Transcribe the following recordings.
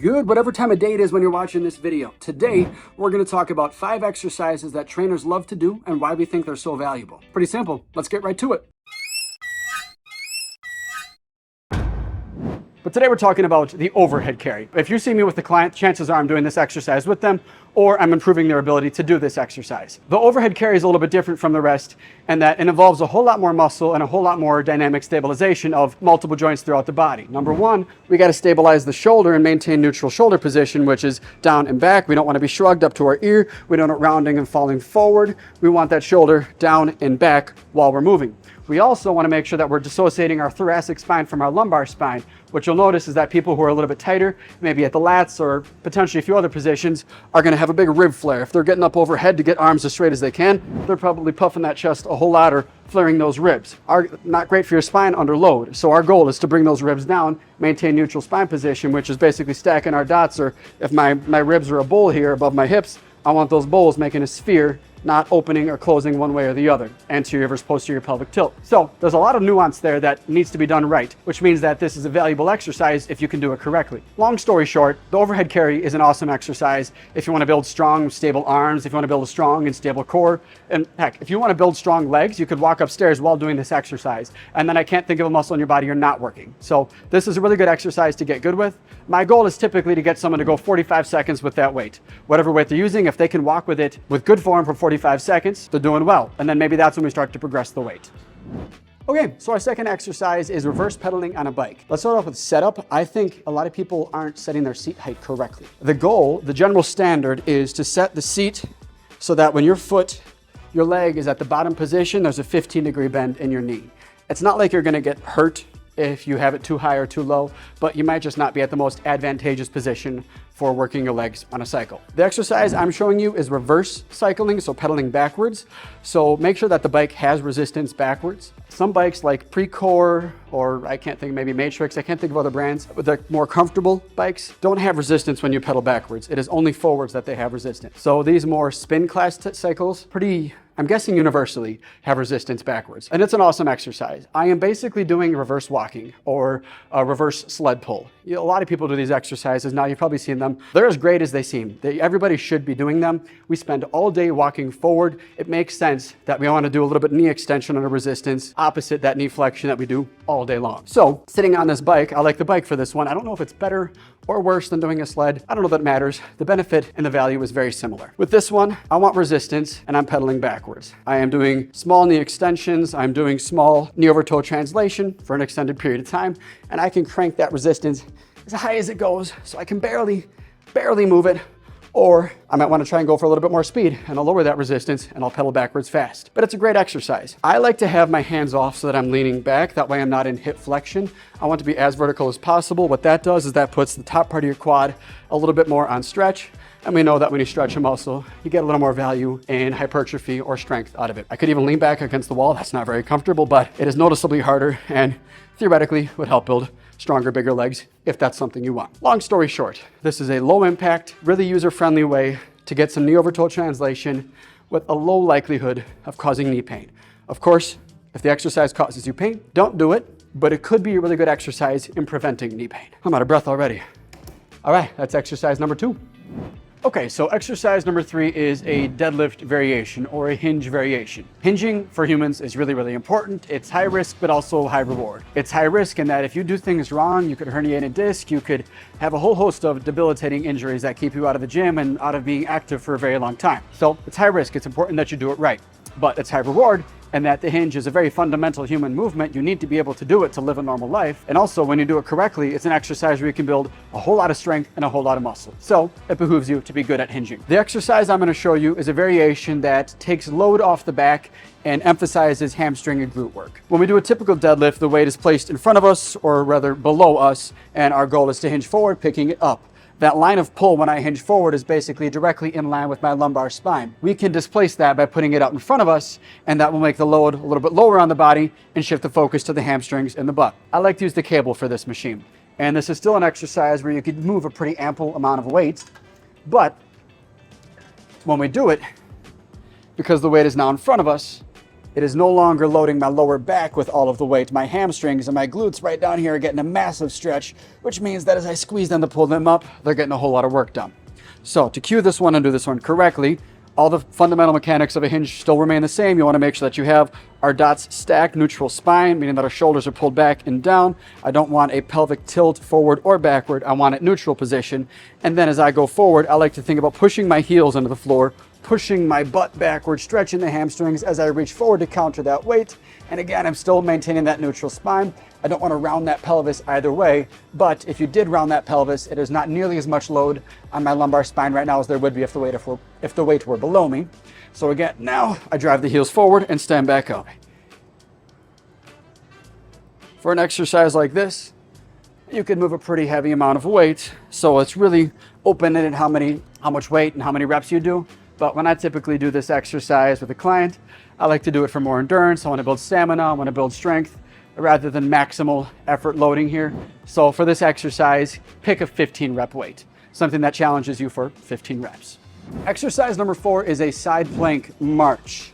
Good, whatever time of day it is when you're watching this video. Today, we're going to talk about 5 exercises that trainers love to do and why we think they're so valuable. Pretty simple. Let's get right to it. But today we're talking about the overhead carry. If you see me with the client, chances are I'm doing this exercise with them, or I'm improving their ability to do this exercise. The overhead carry is a little bit different from the rest in that it involves a whole lot more muscle and a whole lot more dynamic stabilization of multiple joints throughout the body. Number one, we got to stabilize the shoulder and maintain neutral shoulder position, which is down and back. We don't want to be shrugged up to our ear. We don't want rounding and falling forward. We want that shoulder down and back while we're moving. We also want to make sure that we're dissociating our thoracic spine from our lumbar spine. What you'll notice is that people who are a little bit tighter, maybe at the lats or potentially a few other positions, are going to have a big rib flare. If they're getting up overhead to get arms as straight as they can, they're probably puffing that chest a whole lot or flaring those ribs. Not great for your spine under load. So our goal is to bring those ribs down, maintain neutral spine position, which is basically stacking our dots, or if my ribs are a bowl here above my hips, I want those bowls making a sphere, not opening or closing one way or the other, anterior versus posterior pelvic tilt. So there's a lot of nuance there that needs to be done right, which means that this is a valuable exercise if you can do it correctly. Long story short, the overhead carry is an awesome exercise if you want to build strong, stable arms, if you want to build a strong and stable core, and heck, if you want to build strong legs, you could walk upstairs while doing this exercise, and then I can't think of a muscle in your body you're not working. So this is a really good exercise to get good with. My goal is typically to get someone to go 45 seconds with that weight. Whatever weight they're using, if they can walk with it with good form for 45 seconds, they're doing well. And then maybe that's when we start to progress the weight. Okay, so our second exercise is reverse pedaling on a bike. Let's start off with setup. I think a lot of people aren't setting their seat height correctly. The goal, the general standard, is to set the seat so that when your leg is at the bottom position, there's a 15-degree bend in your knee. It's not like you're gonna get hurt if you have it too high or too low, but you might just not be at the most advantageous position for working your legs on a cycle. The exercise I'm showing you is reverse cycling, so pedaling backwards. So make sure that the bike has resistance backwards. Some bikes like Precore, or I can't think, maybe Matrix, I can't think of other brands, but the more comfortable bikes don't have resistance when you pedal backwards. It is only forwards that they have resistance. So these more spin class cycles, I'm guessing universally have resistance backwards. And it's an awesome exercise. I am basically doing reverse walking or a reverse sled pull. A lot of people do these exercises now, you've probably seen them. They're as great as they seem. Everybody should be doing them. We spend all day walking forward. It makes sense that we want to do a little bit knee extension under resistance, opposite that knee flexion that we do all day long. So sitting on this bike, I like the bike for this one. I don't know if it's better or worse than doing a sled. I don't know that matters. The benefit and the value is very similar. With this one, I want resistance and I'm pedaling backwards. I am doing small knee extensions. I'm doing small knee over toe translation for an extended period of time. And I can crank that resistance as high as it goes so I can barely move it. Or I might want to try and go for a little bit more speed and I'll lower that resistance and I'll pedal backwards fast. But it's a great exercise. I like to have my hands off so that I'm leaning back. That way I'm not in hip flexion. I want to be as vertical as possible. What that does is that puts the top part of your quad a little bit more on stretch. And we know that when you stretch a muscle, you get a little more value in hypertrophy or strength out of it. I could even lean back against the wall. That's not very comfortable, but it is noticeably harder and theoretically would help build stronger, bigger legs if that's something you want. Long story short, this is a low impact, really user-friendly way to get some knee over toe translation with a low likelihood of causing knee pain. Of course, if the exercise causes you pain, don't do it, but it could be a really good exercise in preventing knee pain. I'm out of breath already. All right, that's exercise number 2. Okay, so exercise number 3 is a deadlift variation or a hinge variation. Hinging for humans is really, really important. It's high risk, but also high reward. It's high risk in that if you do things wrong, you could herniate a disc, you could have a whole host of debilitating injuries that keep you out of the gym and out of being active for a very long time. So it's high risk. It's important that you do it right, but it's high reward. And that the hinge is a very fundamental human movement. You need to be able to do it to live a normal life. And also when you do it correctly, it's an exercise where you can build a whole lot of strength and a whole lot of muscle. So it behooves you to be good at hinging. The exercise I'm going to show you is a variation that takes load off the back and emphasizes hamstring and glute work. When we do a typical deadlift, the weight is placed in front of us or rather below us, and our goal is to hinge forward, picking it up. That line of pull when I hinge forward is basically directly in line with my lumbar spine. We can displace that by putting it up in front of us, and that will make the load a little bit lower on the body and shift the focus to the hamstrings and the butt. I like to use the cable for this machine. And this is still an exercise where you could move a pretty ample amount of weight, but when we do it, because the weight is now in front of us, It is no longer loading my lower back with all of the weight. My hamstrings and my glutes right down here are getting a massive stretch, which means that as I squeeze them to pull them up, they're getting a whole lot of work done. So to cue this one and do this one correctly, all the fundamental mechanics of a hinge still remain the same. You want to make sure that you have our dots stacked, neutral spine, meaning that our shoulders are pulled back and down. I don't want a pelvic tilt forward or backward. I want it neutral position. And then as I go forward, I like to think about pushing my heels into the floor, pushing my butt backward, stretching the hamstrings as I reach forward to counter that weight. And again, I'm still maintaining that neutral spine. I don't want to round that pelvis either way, but if you did round that pelvis, it is not nearly as much load on my lumbar spine right now as there would be if the weight were below me. So again, now I drive the heels forward and stand back up. For an exercise like this, you could move a pretty heavy amount of weight, so it's really open-ended how much weight and how many reps you do. But when I typically do this exercise with a client, I like to do it for more endurance. I want to build stamina, I want to build strength, rather than maximal effort loading here. So for this exercise, pick a 15 rep weight, something that challenges you for 15 reps. Exercise number 4 is a side plank march.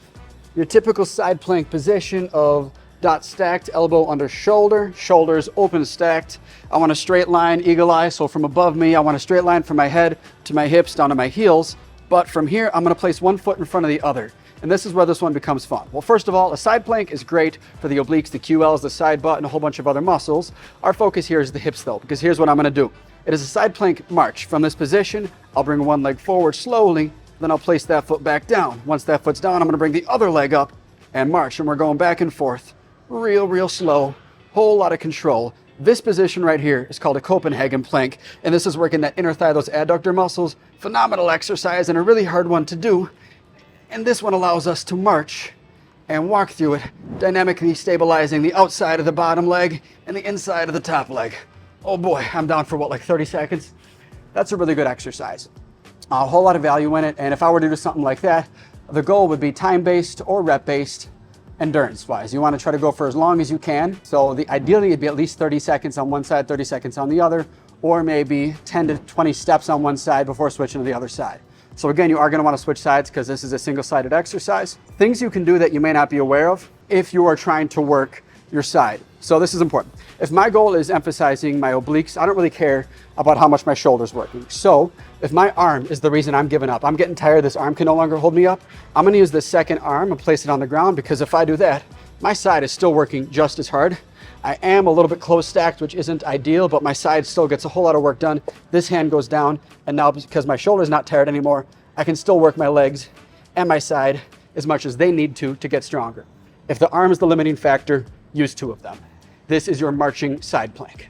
Your typical side plank position of dots stacked, elbow under shoulder, shoulders open stacked. I want a straight line, eagle eye, so from above me, I want a straight line from my head to my hips down to my heels. But from here, I'm gonna place one foot in front of the other. And this is where this one becomes fun. Well, first of all, a side plank is great for the obliques, the QLs, the side butt, and a whole bunch of other muscles. Our focus here is the hips though, because here's what I'm gonna do. It is a side plank march. From this position, I'll bring one leg forward slowly, then I'll place that foot back down. Once that foot's down, I'm gonna bring the other leg up and march. And we're going back and forth, real slow, whole lot of control. This position right here is called a Copenhagen plank, and this is working that inner thigh, those adductor muscles. Phenomenal exercise and a really hard one to do. And this one allows us to march and walk through it, dynamically stabilizing the outside of the bottom leg and the inside of the top leg. Oh boy, I'm down for what, like 30 seconds? That's a really good exercise. A whole lot of value in it, and if I were to do something like that, the goal would be time-based or rep-based. Endurance-wise, you want to try to go for as long as you can. So ideally it'd be at least 30 seconds on one side, 30 seconds on the other, or maybe 10 to 20 steps on one side before switching to the other side. So again, you are going to want to switch sides because this is a single-sided exercise. Things you can do that you may not be aware of if you are trying to work your side. So this is important. If my goal is emphasizing my obliques, I don't really care about how much my shoulder's working. So if my arm is the reason I'm giving up, I'm getting tired, this arm can no longer hold me up, I'm gonna use the second arm and place it on the ground, because if I do that, my side is still working just as hard. I am a little bit close stacked, which isn't ideal, but my side still gets a whole lot of work done. This hand goes down, and now because my shoulder's not tired anymore, I can still work my legs and my side as much as they need to get stronger. If the arm is the limiting factor, use 2 of them. This is your marching side plank.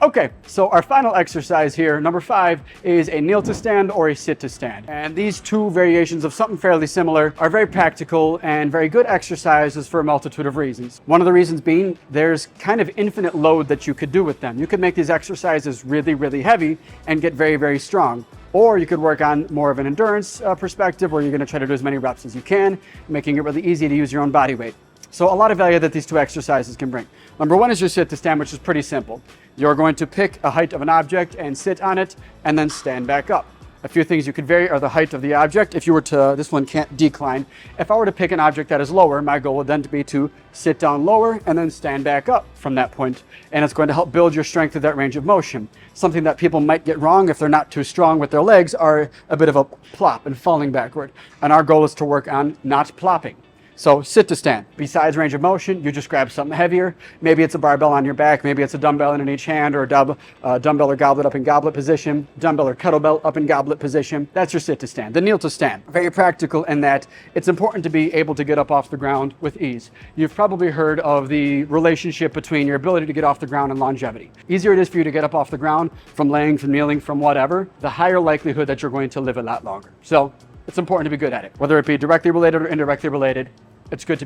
Okay, so our final exercise here, number 5, is a kneel to stand or a sit to stand. And these 2 variations of something fairly similar are very practical and very good exercises for a multitude of reasons. One of the reasons being there's kind of infinite load that you could do with them. You could make these exercises really heavy and get very strong. Or you could work on more of an endurance perspective, where you're gonna try to do as many reps as you can, making it really easy to use your own body weight. So a lot of value that these 2 exercises can bring. Number 1 is your sit to stand, which is pretty simple. You're going to pick a height of an object and sit on it and then stand back up. A few things you could vary are the height of the object. If you were to, this one can't decline. If I were to pick an object that is lower, my goal would then be to sit down lower and then stand back up from that point. And it's going to help build your strength through that range of motion. Something that people might get wrong if they're not too strong with their legs are a bit of a plop and falling backward. And our goal is to work on not plopping. So sit to stand. Besides range of motion, you just grab something heavier. Maybe it's a barbell on your back, maybe it's a dumbbell in each hand, or a dumbbell or goblet up in goblet position, dumbbell or kettlebell up in goblet position. That's your sit to stand. The kneel to stand. Very practical in that it's important to be able to get up off the ground with ease. You've probably heard of the relationship between your ability to get off the ground and longevity. Easier it is for you to get up off the ground from laying, from kneeling, from whatever, the higher likelihood that you're going to live a lot longer. So it's important to be good at it. Whether it be directly related or indirectly related, it's good to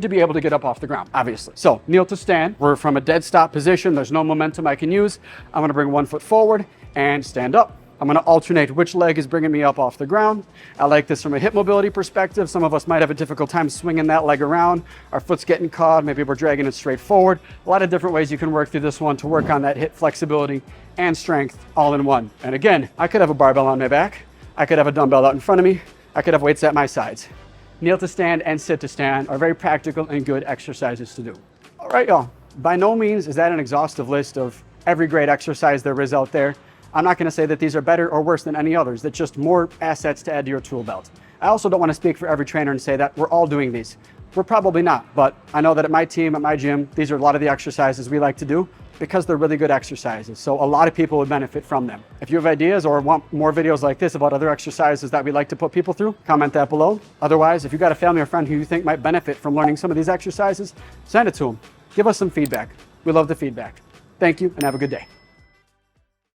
be able to get up off the ground, obviously. So kneel to stand. We're from a dead stop position. There's no momentum I can use. I'm gonna bring one foot forward and stand up. I'm gonna alternate which leg is bringing me up off the ground. I like this from a hip mobility perspective. Some of us might have a difficult time swinging that leg around. Our foot's getting caught, maybe we're dragging it straight forward. A lot of different ways you can work through this one to work on that hip flexibility and strength all in one. And again, I could have a barbell on my back. I could have a dumbbell out in front of me. I could have weights at my sides. kneel to stand, and sit to stand are very practical and good exercises to do. All right, y'all. By no means is that an exhaustive list of every great exercise there is out there. I'm not going to say that these are better or worse than any others. That's just more assets to add to your tool belt. I also don't want to speak for every trainer and say that we're all doing these. We're probably not, but I know that at my team, at my gym, these are a lot of the exercises we like to do because they're really good exercises. So a lot of people would benefit from them. If you have ideas or want more videos like this about other exercises that we like to put people through, comment that below. Otherwise, if you got a family or friend who you think might benefit from learning some of these exercises, send it to them. Give us some feedback. We love the feedback. Thank you and have a good day.